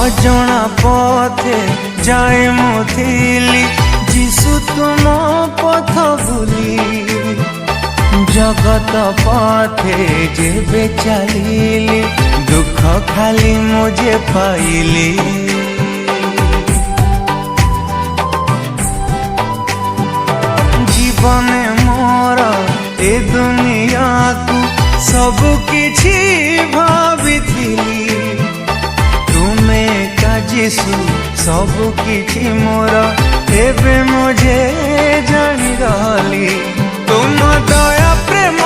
अजणा पथे जाए मुथिली जीशु तुम पथ भूली जगत पथे जेबे चलिली दुख खाली मुझे पाइली जीवन मोर ए दुनिया को सब किछि भाविथिली तुमे का जीशु सब किछि मोर एबे मुझे जानी गली तुम दया प्रेम